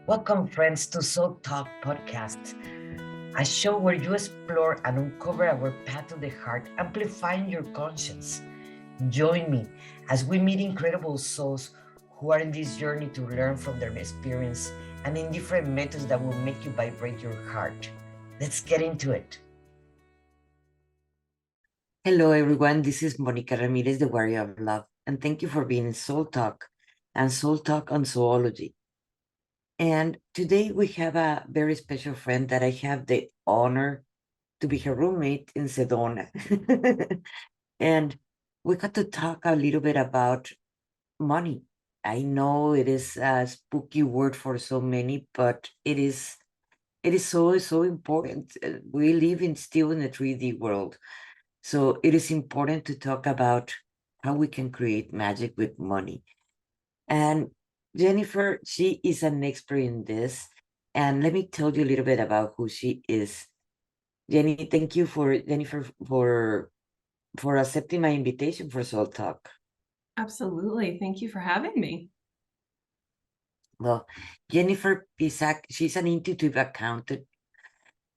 Welcome, friends, to Soul Talk Podcast, a show where you explore and uncover our path to the heart, amplifying your conscience. Join me as we meet incredible souls who are in this journey to learn from their experience and in different methods that will make you vibrate your heart. Let's get into it. Hello, everyone. This is Monica Ramirez, the Warrior of Love, and thank you for being in Soul Talk and Soul Talk on Soulology. And today we have a very special friend that I have the honor to be her roommate in Sedona. And we got to talk a little bit about money. I know it is a spooky word for so many, but it is so important. We live still in a 3D world. So it is important to talk about how we can create magic with money. And Jenniffer, she is an expert in this. And let me tell you a little bit about who she is. Thank you Jenniffer for accepting my invitation for Soul Talk. Absolutely. Thank you for having me. Well, Jenniffer Pietrzak, she's an intuitive accountant.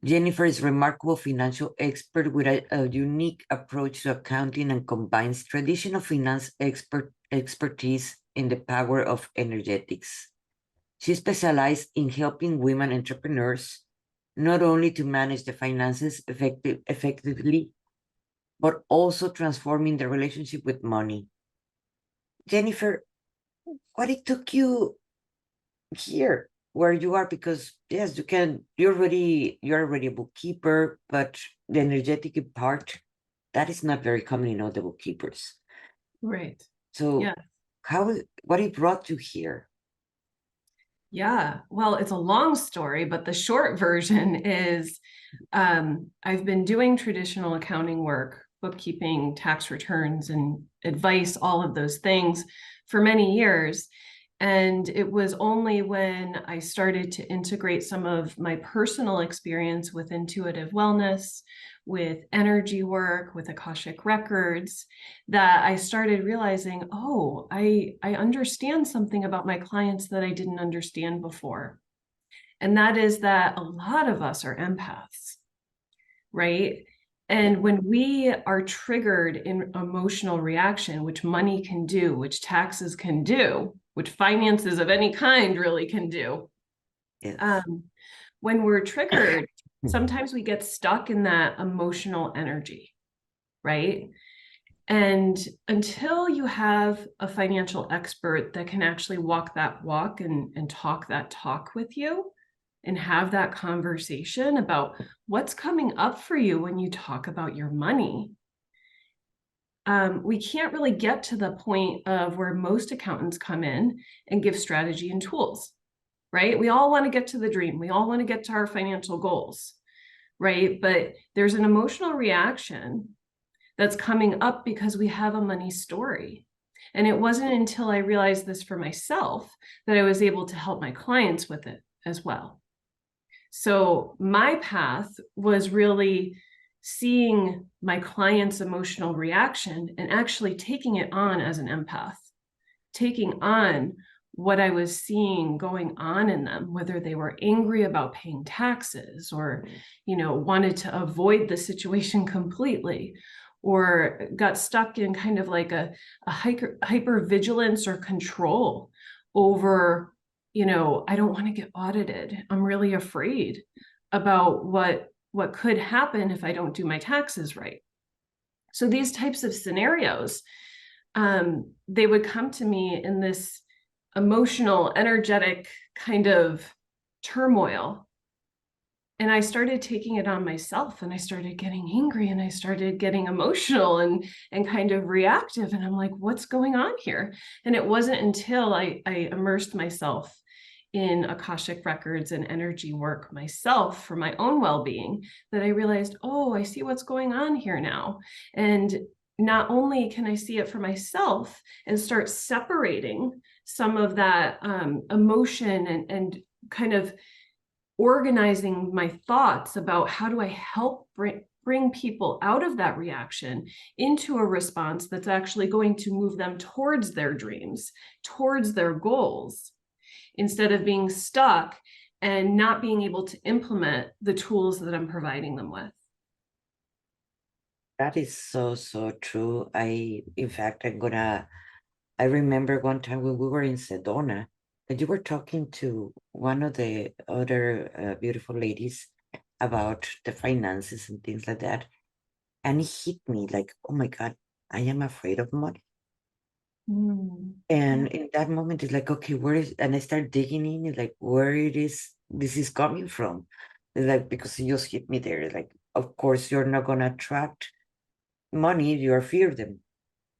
Jenniffer is a remarkable financial expert with a unique approach to accounting and combines traditional finance expertise in the power of energetics. She specialized in helping women entrepreneurs not only to manage the finances effectively, but also transforming the relationship with money. Jenniffer, what it took you here where you are? Because yes, you're already a bookkeeper, but the energetic part, that is not very common in all the bookkeepers. Right. So yeah. What it brought you here? Yeah, well, it's a long story, but the short version is I've been doing traditional accounting work, bookkeeping, tax returns, and advice, all of those things for many years. And it was only when I started to integrate some of my personal experience with intuitive wellness, with energy work, with Akashic records, that I started realizing, oh, I understand something about my clients that I didn't understand before. And that is that a lot of us are empaths, right? And when we are triggered in emotional reaction, which money can do, which taxes can do, which finances of any kind really can do, Yes. When we're triggered, sometimes we get stuck in that emotional energy, right? And until you have a financial expert that can actually walk that walk and talk that talk with you and have that conversation about what's coming up for you when you talk about your money, we can't really get to the point of where most accountants come in and give strategy and tools, right? We all want to get to the dream. We all want to get to our financial goals, right? But there's an emotional reaction that's coming up because we have a money story. And it wasn't until I realized this for myself that I was able to help my clients with it as well. So my path was really seeing my client's emotional reaction and actually taking it on as an empath, taking on what I was seeing going on in them, whether they were angry about paying taxes or, wanted to avoid the situation completely, or got stuck in kind of like a hyper vigilance or control over, I don't want to get audited. I'm really afraid about what could happen if I don't do my taxes right. So these types of scenarios, they would come to me in this emotional, energetic kind of turmoil. And I started taking it on myself, and I started getting angry, and I started getting emotional and kind of reactive. And I'm like, what's going on here? And it wasn't until I immersed myself in Akashic records and energy work myself for my own well-being that I realized, oh, I see what's going on here now. And not only can I see it for myself and start separating some of that emotion and kind of organizing my thoughts about how do I help bring people out of that reaction into a response that's actually going to move them towards their dreams, towards their goals. instead of being stuck and not being able to implement the tools that I'm providing them with. That is so, so true. In fact, I remember one time when we were in Sedona and you were talking to one of the other beautiful ladies about the finances and things like that. And it hit me like, oh my God, I am afraid of money. And in that moment, it's like, okay, and I start digging in, it's like, where this is coming from. It's like, because it just hit me there. Like, of course, you're not going to attract money, you fear them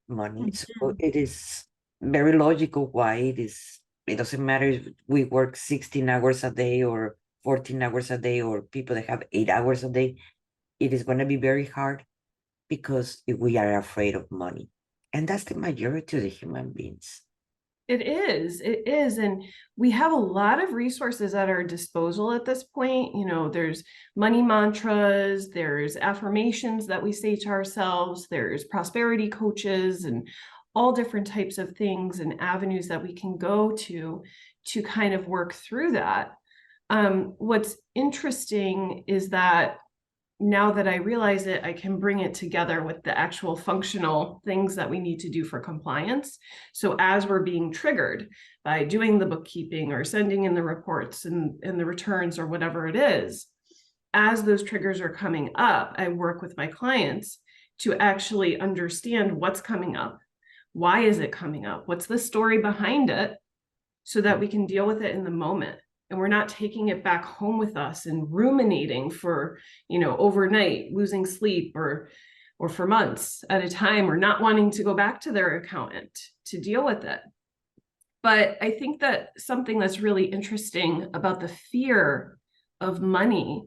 money. So it is very logical why it doesn't matter if we work 16 hours a day or 14 hours a day or people that have 8 hours a day. It is going to be very hard because we are afraid of money. And that's the majority of the human beings. It is. And we have a lot of resources at our disposal at this point. You know, there's money mantras, there's affirmations that we say to ourselves, there's prosperity coaches and all different types of things and avenues that we can go to kind of work through that. What's interesting is that now that I realize it, I can bring it together with the actual functional things that we need to do for compliance. So as we're being triggered by doing the bookkeeping or sending in the reports and the returns or whatever it is, as those triggers are coming up, I work with my clients to actually understand what's coming up. Why is it coming up? What's the story behind it? So that we can deal with it in the moment. And we're not taking it back home with us and ruminating for, overnight, losing sleep or for months at a time, or not wanting to go back to their accountant to deal with it. But I think that something that's really interesting about the fear of money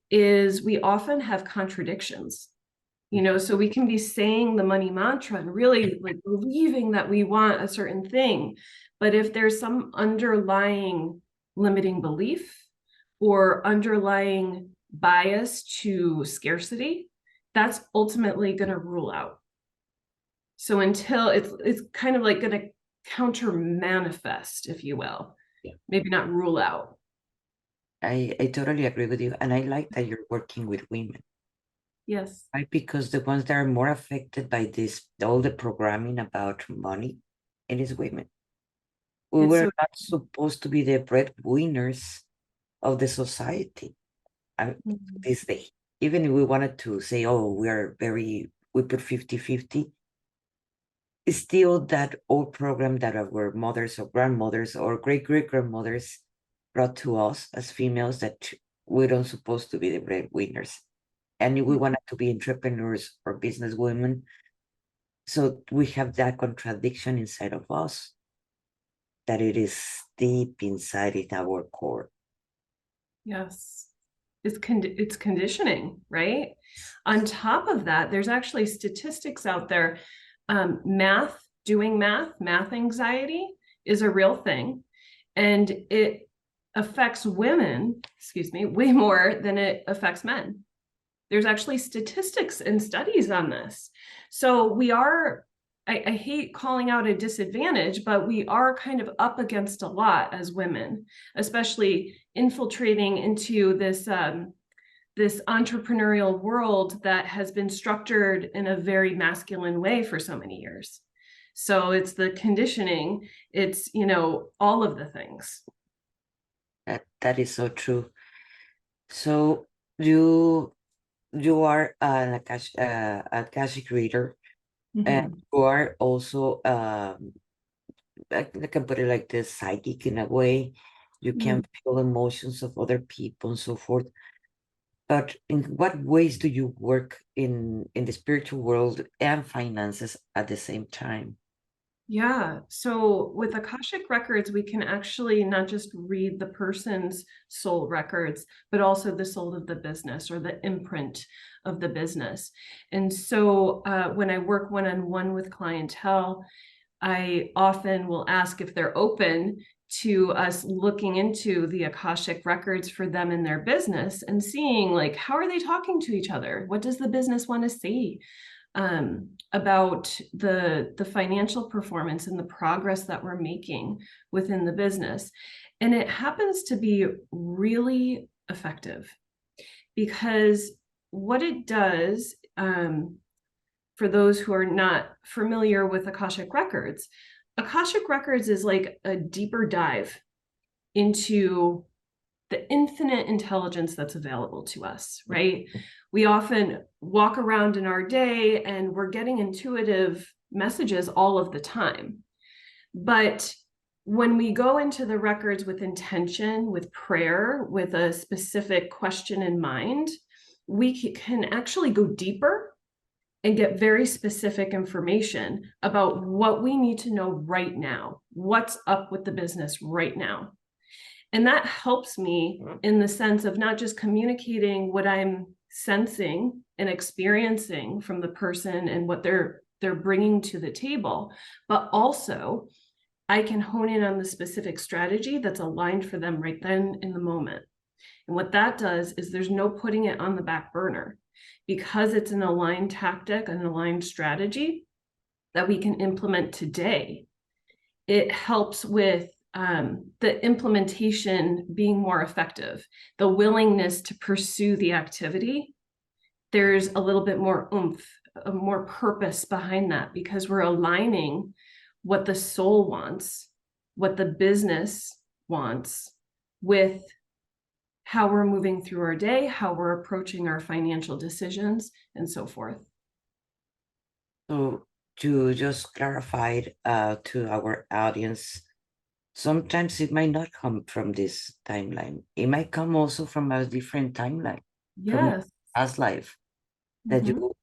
is we often have contradictions. So we can be saying the money mantra and really like believing that we want a certain thing. But if there's some underlying limiting belief or underlying bias to scarcity, that's ultimately going to rule out. So until it's kind of like going to counter manifest, if you will, maybe not rule out. I totally agree with you. And I like that you're working with women. Yes. Right? Because the ones that are more affected by all the programming about money, it is women. We were not supposed to be the breadwinners of the society this day. Even if we wanted to say, oh, we put 50-50, it's still that old program that our mothers or grandmothers or great-great-grandmothers brought to us as females that we don't supposed to be the breadwinners. And we wanted to be entrepreneurs or business women. So we have that contradiction inside of us that it is deep inside in our core. Yes. It's conditioning, right? On top of that, there's actually statistics out there. Doing math anxiety is a real thing. And it affects women, way more than it affects men. There's actually statistics and studies on this. So we are, I hate calling out a disadvantage, but we are kind of up against a lot as women, especially infiltrating into this this entrepreneurial world that has been structured in a very masculine way for so many years. So it's the conditioning, it's, all of the things. That is so true. So you are an Akashic reader, and you are also I can put it like this, psychic in a way. You can feel emotions of other people and so forth. But in what ways do you work in the spiritual world and finances at the same time? Yeah. So with Akashic records, we can actually not just read the person's soul records, but also the soul of the business or the imprint of the business. And so when I work one-on-one with clientele, I often will ask if they're open to us looking into the Akashic records for them in their business and seeing like, how are they talking to each other? What does the business want to say about the financial performance and the progress that we're making within the business? And it happens to be really effective because what it does, for those who are not familiar with Akashic Records is like a deeper dive into the infinite intelligence that's available to us, right? We often walk around in our day and we're getting intuitive messages all of the time. But when we go into the records with intention, with prayer, with a specific question in mind, we can actually go deeper and get very specific information about what we need to know right now, what's up with the business right now. And that helps me in the sense of not just communicating what I'm sensing and experiencing from the person and what they're bringing to the table, but also I can hone in on the specific strategy that's aligned for them right then in the moment. And what that does is there's no putting it on the back burner because it's an aligned tactic, an aligned strategy that we can implement today. It helps with the implementation being more effective, the willingness to pursue the activity. There's a little bit more oomph, more purpose behind that because we're aligning what the soul wants, what the business wants with how we're moving through our day, how we're approaching our financial decisions, and so forth. So to just clarify it, to our audience, sometimes it might not come from this timeline. It might come also from a different timeline, from your Yes. past life, that you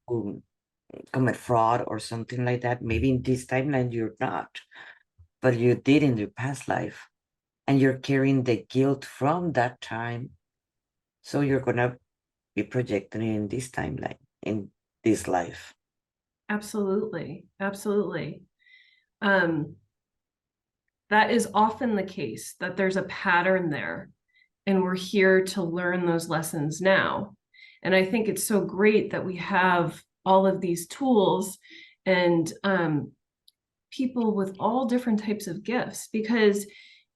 commit fraud or something like that. Maybe in this timeline you're not, but you did in your past life, and you're carrying the guilt from that time. So you're gonna be projecting it in this timeline, in this life. Absolutely. Absolutely. That is often the case, that there's a pattern there, and we're here to learn those lessons now. And I think it's so great that we have all of these tools and people with all different types of gifts, because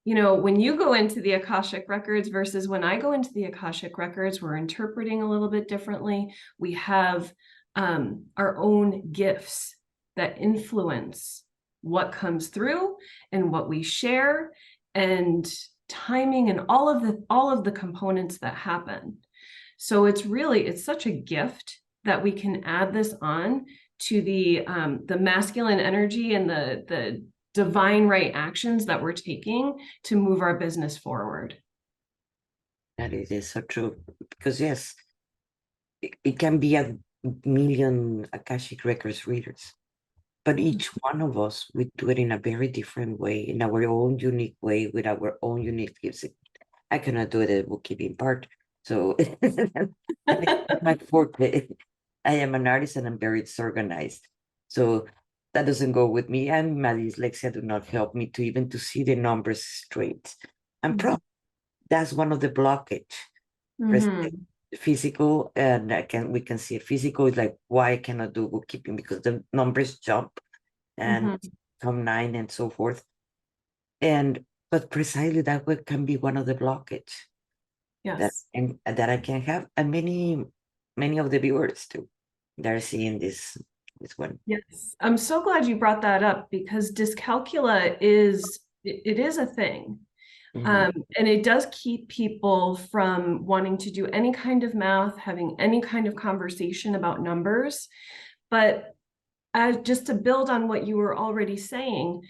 when you go into the Akashic records versus when I go into the Akashic records, we're interpreting a little bit differently. We have our own gifts that influence what comes through and what we share, and timing, and all of the components that happen. So it's such a gift that we can add this on to the masculine energy and the divine right actions that we're taking to move our business forward. That it is so true. Because yes, it can be a million Akashic Records readers, but each one of us, we do it in a very different way, in our own unique way, with our own unique gifts. I cannot do the bookkeeping part, so my forte. I am an artist and I'm very disorganized, so that doesn't go with me. And my dyslexia do not help me to even to see the numbers straight. I'm probably that's one of the blockage. Physical, and we can see it. Physical is like, why I cannot do bookkeeping, because the numbers jump and come 9 and so forth. But precisely that can be one of the blockage that Yes. I can have, and many of the viewers too. They're seeing this one. Yes. I'm so glad you brought that up, because dyscalculia is a thing. And it does keep people from wanting to do any kind of math, having any kind of conversation about numbers. But just to build on what you were already saying,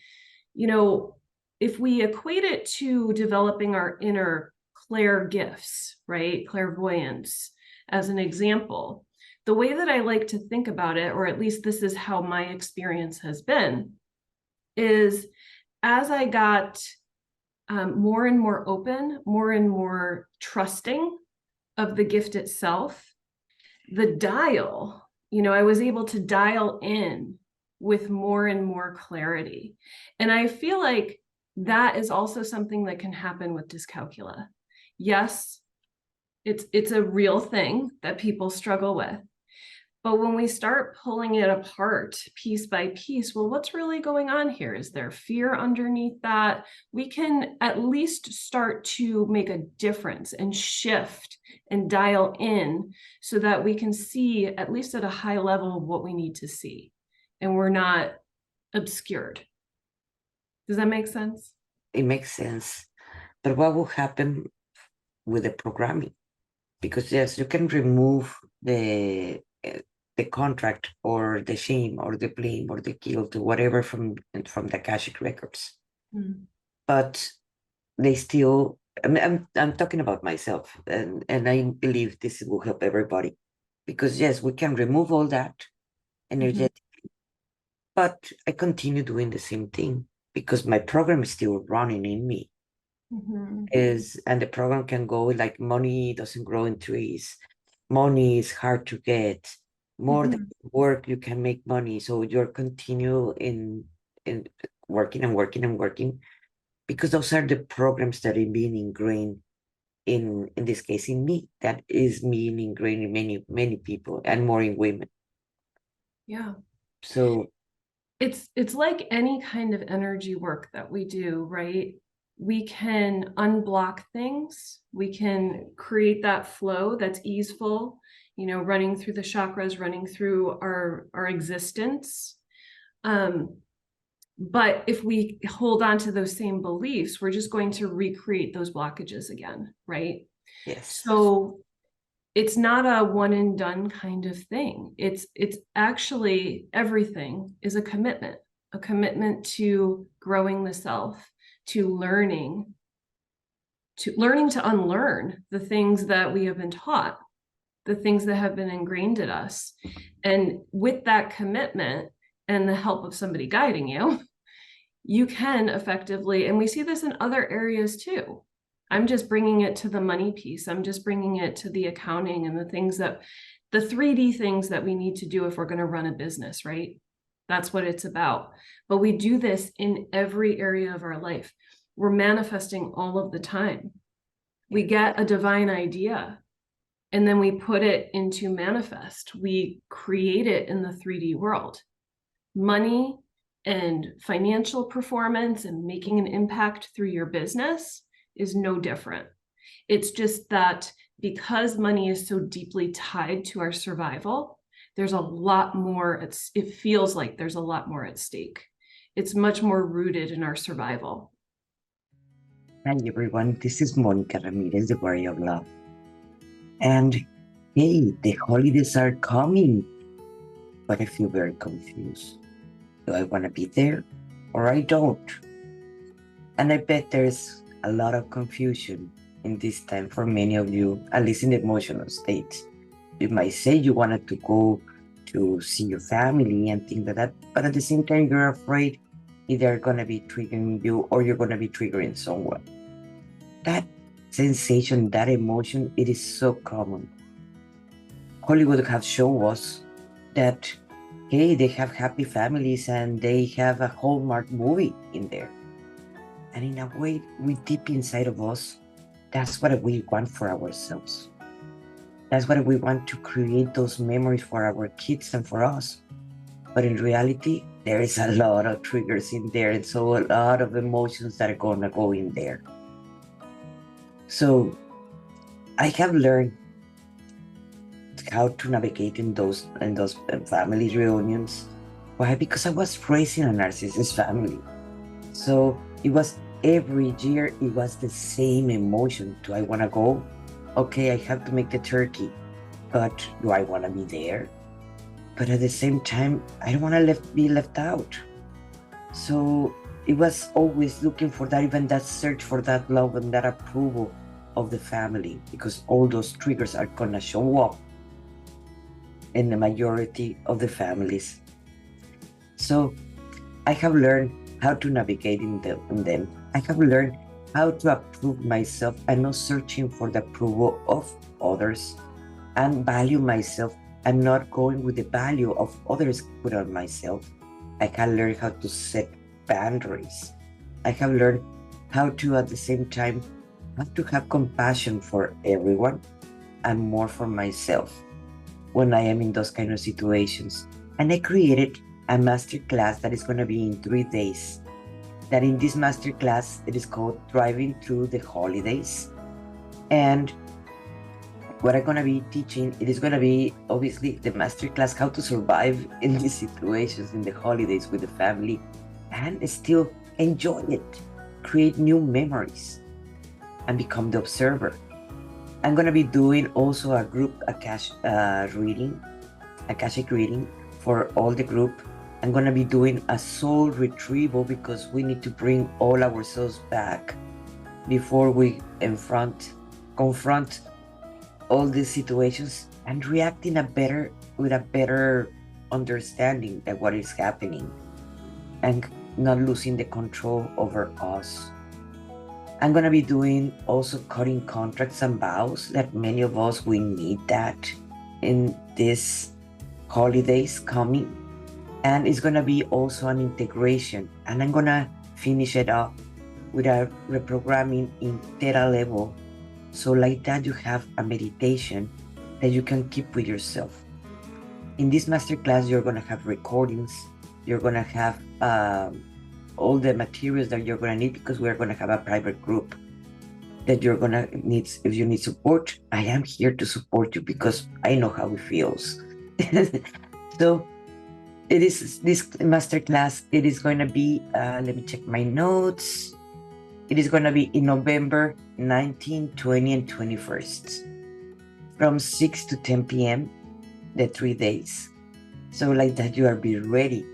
if we equate it to developing our inner clair gifts, right? Clairvoyance, as an example, the way that I like to think about it, or at least this is how my experience has been, is as I got more and more open, more and more trusting of the gift itself, the dial, I was able to dial in with more and more clarity. And I feel like that is also something that can happen with dyscalculia. Yes, it's a real thing that people struggle with, But when we start pulling it apart piece by piece, well, what's really going on here? Is there fear underneath that? We can at least start to make a difference and shift and dial in so that we can see, at least at a high level, what we need to see. And we're not obscured. Does that make sense? It makes sense. But what will happen with the programming? Because yes, you can remove the contract or the shame or the blame or the guilt or whatever from the Akashic records, but they still. I mean, I'm talking about myself, and I believe this will help everybody, because yes, we can remove all that energetic, but I continue doing the same thing because my program is still running in me. And the program can go like money doesn't grow in trees. Money is hard to get. More than work, you can make money. So you're continue in working and working and working, because those are the programs that are being ingrained in this case in me. That is being ingrained in many people, and more in women. Yeah. So it's like any kind of energy work that we do, right? We can unblock things. We can create that flow that's easeful, running through the chakras, running through our existence. But if we hold on to those same beliefs, we're just going to recreate those blockages again, right? yes. So it's not a one and done kind of thing. It's actually, everything is a commitment to growing the self, to learning to unlearn the things that we have been taught, the things that have been ingrained in us. And with that commitment and the help of somebody guiding you, you can effectively, and we see this in other areas too. I'm just bringing it to the money piece. I'm just bringing it to the accounting and the 3D things that we need to do if we're going to run a business, right? That's what it's about. But we do this in every area of our life. We're manifesting all of the time. We get a divine idea and then we put it into manifest. We create it in the 3D world. Money and financial performance and making an impact through your business is no different. It's just that because money is so deeply tied to our survival, there's a lot more, it feels like there's a lot more at stake. It's much more rooted in our survival. Hi everyone, this is Monica Ramirez, the Warrior of Love. And hey, the holidays are coming, but I feel very confused. Do I want to be there or I don't? And I bet there's a lot of confusion in this time for many of you, at least in the emotional state. You might say you wanted to go to see your family and things like that, but at the same time, you're afraid either going to be triggering you or you're going to be triggering someone. That sensation, that emotion, it is so common. Hollywood have shown us that, hey, they have happy families and they have a Hallmark movie in there. And in a way, we deep inside of us, that's what we want for ourselves. That's what we want, to create those memories for our kids and for us. But in reality, there is a lot of triggers in there, and so a lot of emotions that are gonna go in there. So I have learned how to navigate in those family reunions. Why? Because I was raised in a narcissist family. So it was every year, it was the same emotion. Do I want to go? Okay, I have to make the turkey, but do I want to be there? But at the same time, I don't want to be left out. So it was always looking for that, even that search for that love and that approval of the family, because all those triggers are going to show up in the majority of the families. So I have learned how to navigate in them. I have learned how to approve myself and not searching for the approval of others, and value myself. I'm not going with the value of others put on myself. I have learned how to set boundaries. I have learned how to, at the same time, have to have compassion for everyone and more for myself. when I am in those kind of situations. And I created a master class that is going to be in 3 days. That in this master class, it is called Driving Through the Holidays. And what I'm going to be teaching, it is going to be obviously the master class, how to survive in these situations in the holidays with the family and still enjoy it, create new memories, and become the observer. I'm going to be doing also a group Akashic reading for all the group. I'm going to be doing a soul retrieval because we need to bring all ourselves back before we confront all these situations and react with a better understanding of what is happening and not losing the control over us. I'm going to be doing also cutting contracts and vows that many of us, we need that in these holidays coming. And it's going to be also an integration. And I'm going to finish it up with a reprogramming in theta level. So like that, you have a meditation that you can keep with yourself. In this masterclass, you're going to have recordings. You're going to have all the materials that you're going to need because we're going to have a private group that you're going to need. If you need support, I am here to support you because I know how it feels. So it is this masterclass. It is going to be, let me check my notes. It is going to be in November 19, 20, and 21st from 6 to 10 p.m. the 3 days. So like that, you are be ready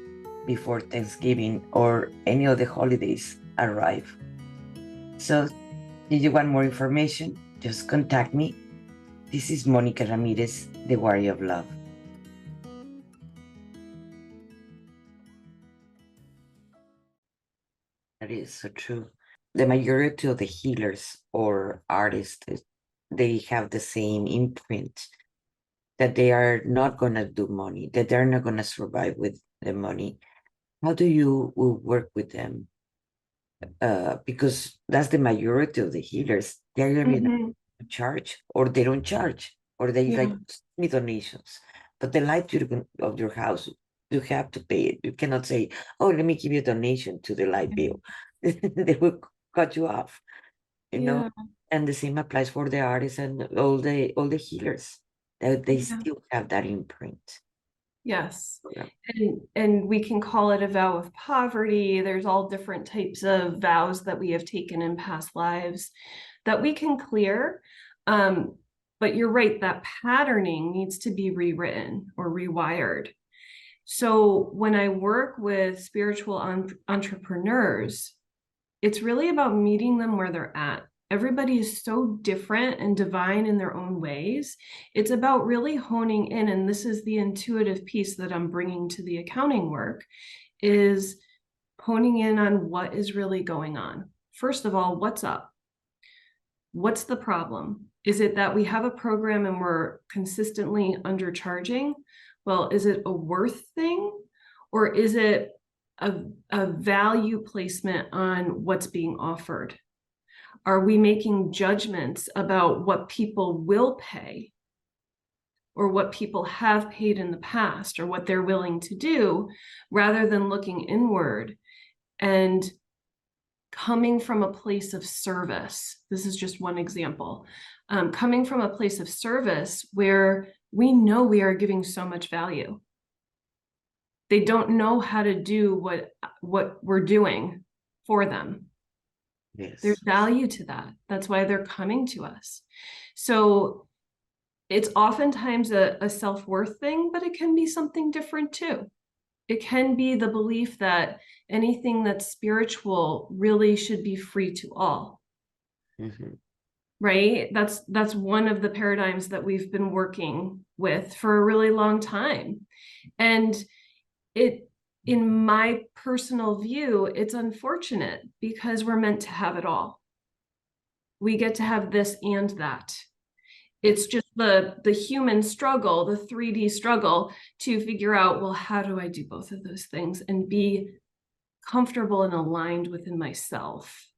before Thanksgiving or any of the holidays arrive. So if you want more information, just contact me. This is Monica Ramirez, the Warrior of Love. That is so true. The majority of the healers or artists, they have the same imprint that they are not going to do money, that they're not going to survive with the money. How do you work with them? Because that's the majority of the healers. They're going to charge, or they don't charge, or they like need donations. But the light of your house, you have to pay it. You cannot say, "Oh, let me give you a donation to the light bill." They will cut you off, you know. And the same applies for the artists and all the healers. They still have that imprint. Yes. Yeah. And we can call it a vow of poverty. There's all different types of vows that we have taken in past lives that we can clear. But you're right, that patterning needs to be rewritten or rewired. So when I work with spiritual entrepreneurs, it's really about meeting them where they're at. Everybody is so different and divine in their own ways. It's about really honing in, and this is the intuitive piece that I'm bringing to the accounting work, is honing in on what is really going on. First of all, what's up? What's the problem? Is it that we have a program and we're consistently undercharging? Well, is it a worth thing? Or is it a value placement on what's being offered? Are we making judgments about what people will pay or what people have paid in the past or what they're willing to do, rather than looking inward and coming from a place of service? This is just one example. Coming from a place of service where we know we are giving so much value. They don't know how to do what we're doing for them. Yes. There's value to that. That's why they're coming to us. So it's oftentimes a self-worth thing, but it can be something different too. It can be the belief that anything that's spiritual really should be free to all. Right? That's one of the paradigms that we've been working with for a really long time. And in my personal view, it's unfortunate because we're meant to have it all. We get to have this and that. It's just the human struggle, the 3D struggle to figure out, well, how do I do both of those things and be comfortable and aligned within myself?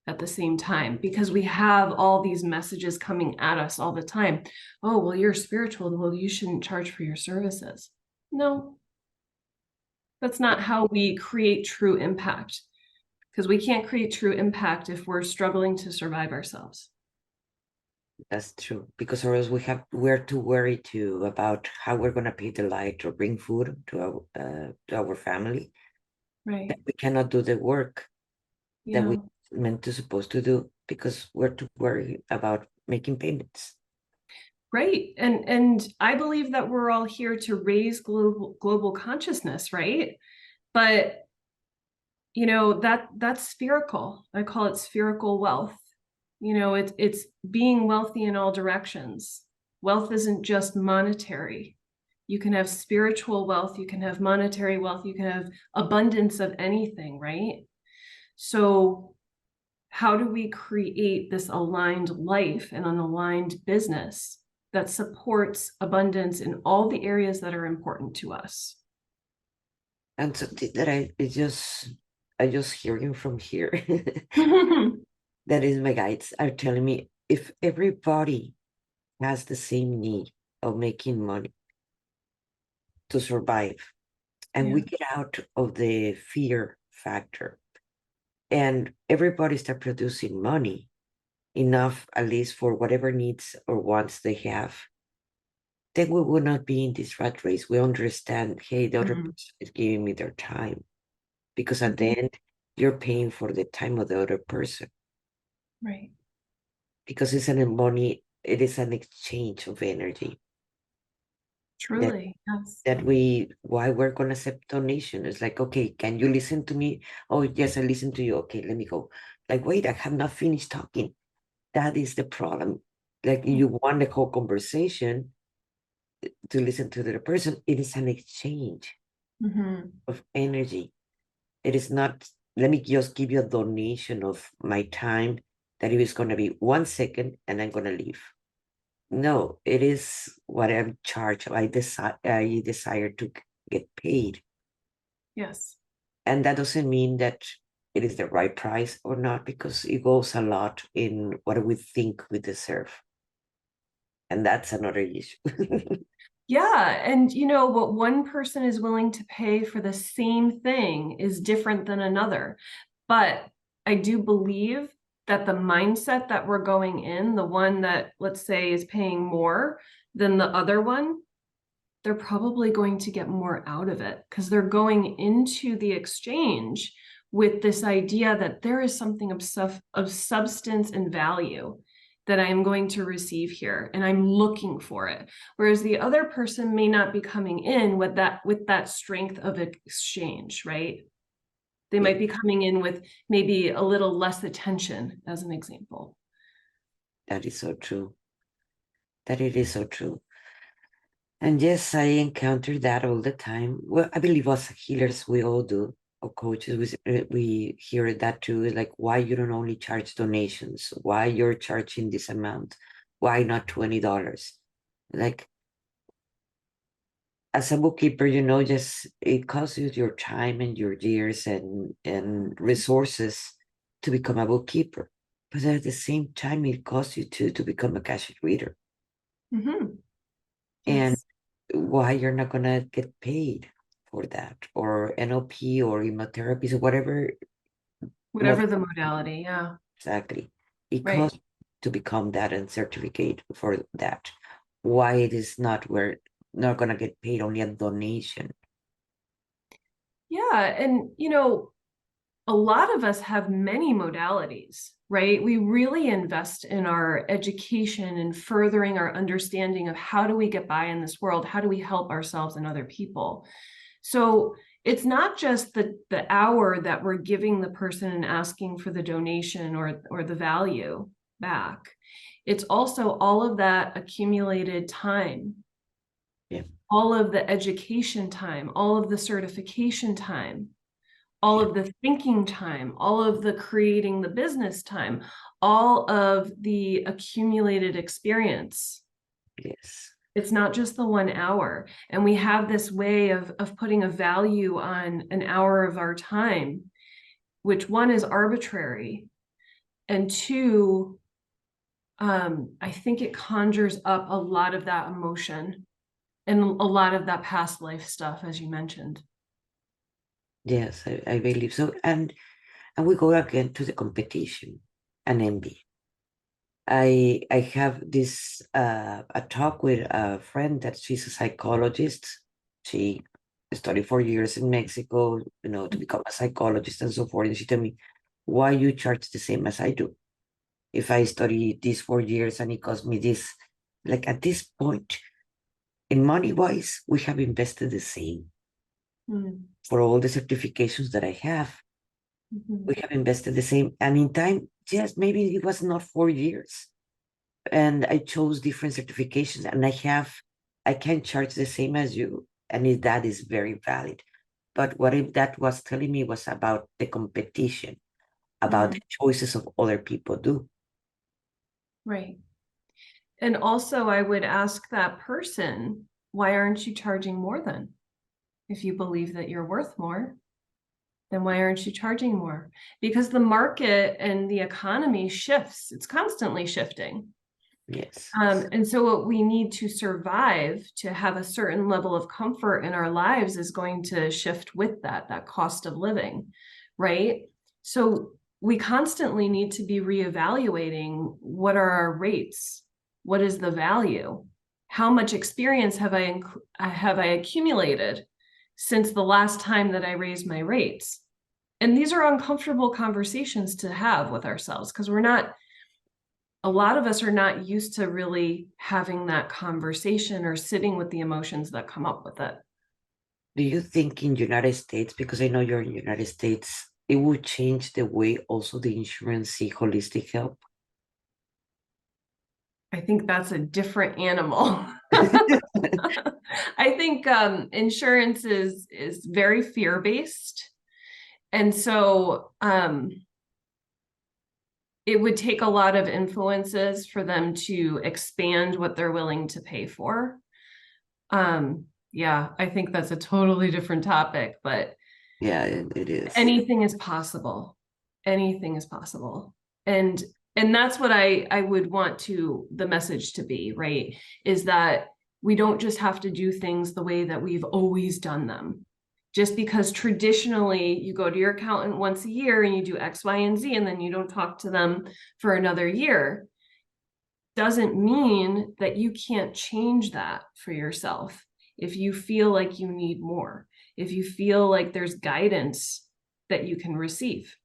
at the same time, because we have all these messages coming at us all the time. Oh, well, you're spiritual. Well, you shouldn't charge for your services. No, that's not how we create true impact, because we can't create true impact if we're struggling to survive ourselves. That's true. Because or else we're too worried too about how we're gonna pay the light or bring food to our family, that Right. we cannot do the work that Yeah. we meant to supposed to do because we're too worried about making payments. Right. And I believe that we're all here to raise global consciousness, right? But that's spherical. I call it spherical wealth. It's being wealthy in all directions. Wealth isn't just monetary. You can have spiritual wealth, you can have monetary wealth, you can have abundance of anything, right? So how do we create this aligned life and an aligned business that supports abundance in all the areas that are important to us? And something that I just hearing from here that is my guides are telling me if everybody has the same need of making money to survive, and we Yeah. get out of the fear factor, and everybody start producing money enough at least for whatever needs or wants they have, then we will not be in this rat race. We understand, hey, the other Mhm. person is giving me their time, because at the Mhm. end you're paying for the time of the other person, Right. because it's an money, it is an exchange of energy that Truly. Yes. why we're gonna accept donation. It's like, okay, can you listen to me? Oh yes, I listen to you. Okay, let me go. Like, wait, I have not finished talking. That is the problem. Like, you want the whole conversation to listen to the other person. It is an exchange Mhm. of energy. It is not, let me just give you a donation of my time that it is going to be 1 second and I'm going to leave. No, it is what I'm charged. I desire to get paid. Yes. And that doesn't mean that it is the right price or not, because it goes a lot in what we think we deserve. And that's another issue. Yeah. And what one person is willing to pay for the same thing is different than another. But I do believe that the mindset that we're going in, the one that, let's say, is paying more than the other one, they're probably going to get more out of it because they're going into the exchange with this idea that there is something of substance and value that I am going to receive here, and I'm looking for it. Whereas the other person may not be coming in with that strength of exchange, right? They Yeah, might be coming in with maybe a little less attention, as an example. that is so true. That it is so true. And yes, I encounter that all the time. Well, I believe as healers, we all do, or coaches, we hear that too. Like, why you don't only charge donations? Why you're charging this amount? Why not $20? Like, as a bookkeeper, just it costs you your time and your years and resources to become a bookkeeper. But at the same time, it costs you to become a cash reader. Mm-hmm. And Yes. why you're not gonna get paid for that, or NLP or immunotherapies or whatever Whatever mod the modality. Yeah. exactly it Right. costs to become that and certificate for that. Why it is not, we're not gonna get paid only a donation. Yeah. And, a lot of us have many modalities, right? We really invest in our education and furthering our understanding of how do we get by in this world? How do we help ourselves and other people? So it's not just the hour that we're giving the person and asking for the donation or the value back. It's also all of that accumulated time, Yeah, all of the education time, all of the certification time, all yeah, of the thinking time, all of the creating the business time, all of the accumulated experience. yes, It's not just the 1 hour. And we have this way of putting a value on an hour of our time, which one is arbitrary. And two, I think it conjures up a lot of that emotion and a lot of that past life stuff, as you mentioned. Yes, I believe so. And we go again to the competition and envy. I have this a talk with a friend that she's a psychologist. She studied 4 years in Mexico, to become a psychologist and so forth. And she told me, why you charge the same as I do? If I study these 4 years and it costs me this, like at this point, in money wise, we have invested the same for all the certifications that I have. We have invested the same. And in time, yes, maybe it was not 4 years. And I chose different certifications and I can charge the same as you. And that is very valid. But what if that was telling me was about the competition, about the choices of other people do. Right. And also, I would ask that person, why aren't you charging more then? If you believe that you're worth more, then why aren't you charging more? Because the market and the economy shifts, it's constantly shifting. Yes. And so what we need to survive to have a certain level of comfort in our lives is going to shift with that cost of living, right? So we constantly need to be reevaluating, what are our rates? What is the value? How much experience have I accumulated since the last time that I raised my rates? And these are uncomfortable conversations to have with ourselves, because a lot of us are not used to really having that conversation or sitting with the emotions that come up with it. Do you think in United States, because I know you're in United States, it would change the way also the insurance see holistic help? I think that's a different animal. I think insurance is very fear-based. And so it would take a lot of influences for them to expand what they're willing to pay for. Yeah, I think that's a totally different topic, but Yeah, it is. anything is possible. Anything is possible. And that's what I would want the message to be, right? Is that we don't just have to do things the way that we've always done them. Just because traditionally you go to your accountant once a year and you do X, Y, and Z, and then you don't talk to them for another year, doesn't mean that you can't change that for yourself. If you feel like you need more, if you feel like there's guidance that you can receive.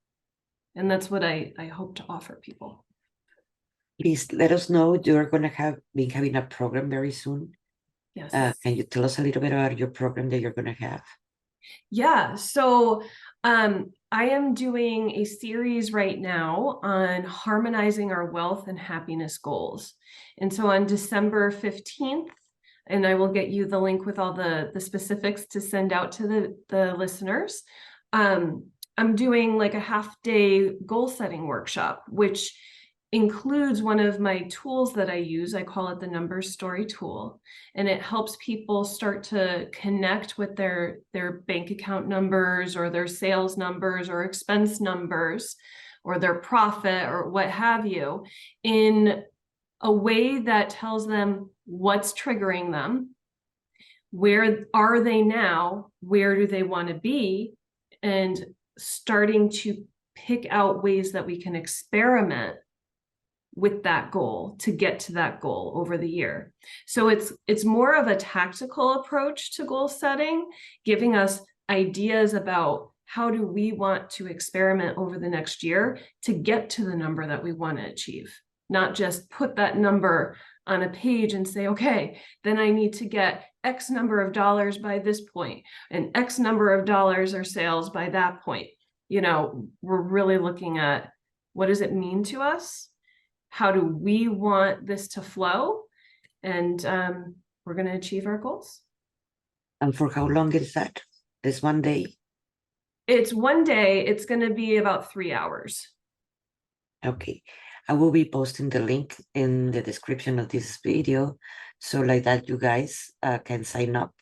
And that's what I hope to offer people. Please let us know. You're going to be having a program very soon. Yes. Can you tell us a little bit about your program that you're going to have? Yeah. So I am doing a series right now on harmonizing our wealth and happiness goals. And so on December 15th, and I will get you the link with all the specifics to send out to the listeners. I'm doing like a half-day goal setting workshop, which includes one of my tools that I use. I call it the numbers story tool, and it helps people start to connect with their bank account numbers or their sales numbers or expense numbers or their profit or what have you, in a way that tells them what's triggering them, where are they now, where do they want to be, and starting to pick out ways that we can experiment with that goal to get to that goal over the year. So it's more of a tactical approach to goal setting, giving us ideas about how do we want to experiment over the next year to get to the number that we want to achieve, not just put that number on a page and say, okay, then I need to get X number of dollars by this point and X number of dollars or sales by that point. We're really looking at, what does it mean to us? How do we want this to flow? And we're going to achieve our goals. And for how long is that? This one day? It's one day. It's going to be about 3 hours. Okay. I will be posting the link in the description of this video, so like that you guys can sign up,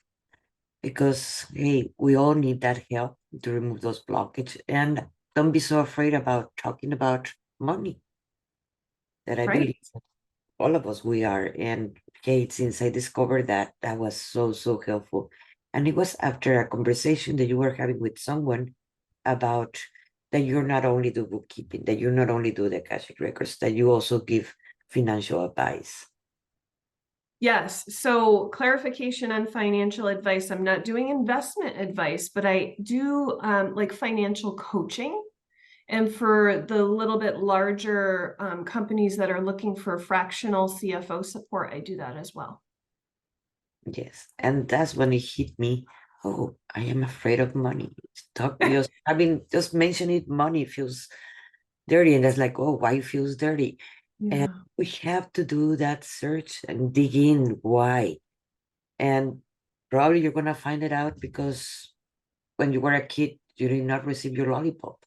because hey, we all need that help to remove those blockages. And don't be so afraid about talking about money. that I Right. believe all of us we are. And Kate, since I discovered that, that was so, so helpful. And it was after a conversation that you were having with someone about that you're not only do bookkeeping, that you not only do the cash records, that you also give financial advice. Yes. So clarification on financial advice. I'm not doing investment advice, but I do like financial coaching. And for the little bit larger companies that are looking for fractional CFO support, I do that as well. Yes. And that's when it hit me. Oh, I am afraid of money. Talk just I mean, just mentioning money feels dirty. And that's like, oh, why it feels dirty? And Yeah. we have to do that search and dig in why. And probably you're gonna find it out because when you were a kid, you did not receive your lollipop.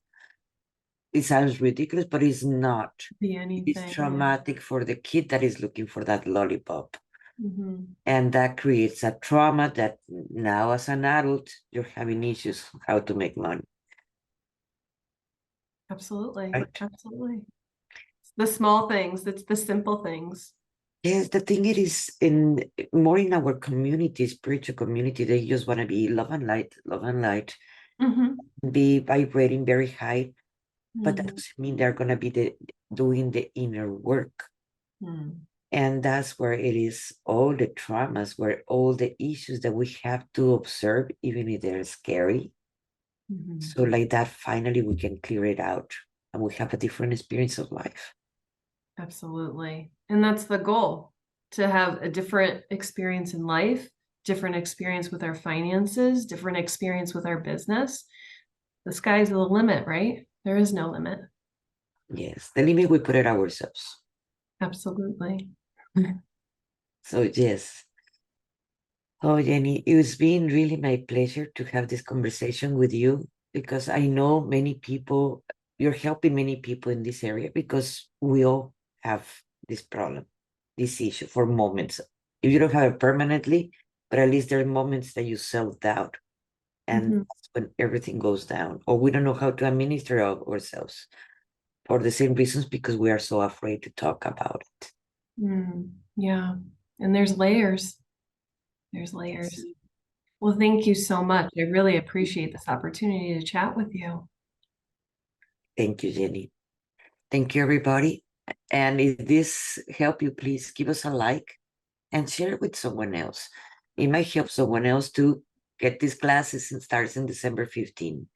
It sounds ridiculous, but it's not. Be It's anything. traumatic for the kid that is looking for that lollipop. Mhm. And that creates a trauma that now as an adult, you're having issues how to make money. Absolutely. Right? Absolutely. It's the small things, it's the simple things. Yes, the thing it is in more in our community, spiritual community, they just want to be love and light, Mhm. be vibrating very high, but that Mhm. doesn't mean they're gonna be doing the inner work. Mhm. And that's where it is all the traumas, where all the issues that we have to observe, even if they're scary. Mhm. So like that, finally we can clear it out and we have a different experience of life. Absolutely. And that's the goal, to have a different experience in life, different experience with our finances, different experience with our business. The sky's the limit, right? There is no limit. Yes, the limit we put it ourselves. Absolutely. So yes. Oh, Jenny, it's been really my pleasure to have this conversation with you because I know many people, you're helping many people in this area because we all have this problem, this issue for moments. If you don't have it permanently, but at least there are moments that you self-doubt and Mhm. that's when everything goes down, or we don't know how to administer ourselves for the same reasons because we are so afraid to talk about it. Yeah. And there's layers. There's Yes. layers. Well, thank you so much. I really appreciate this opportunity to chat with you. Thank you, Jenny. Thank you, everybody. And if this helped you, please give us a like and share it with someone else. It might help someone else to get these classes and starts in December 15.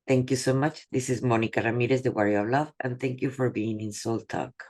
Thank you so much. This is Monica Ramirez, the Warrior of Love, and thank you for being in Soul Talk.